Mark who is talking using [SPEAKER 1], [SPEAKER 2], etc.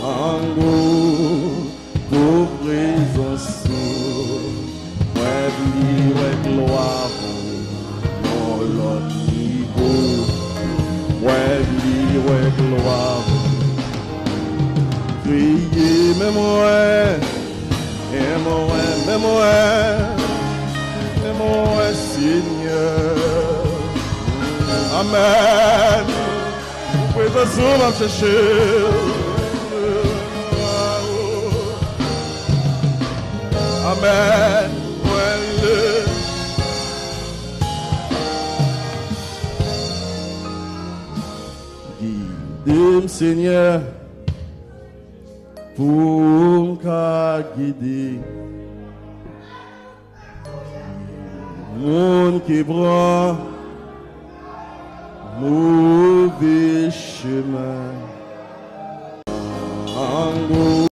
[SPEAKER 1] Ango, pour présence, moi vivre gloire, non l'autre niveau, moi vivre gloire. Crier, mais moi, Seigneur. Amen. Présence, on va chercher. Amen. Guide-moi, Seigneur, pour me guider. Monde qui prend mauvais chemin.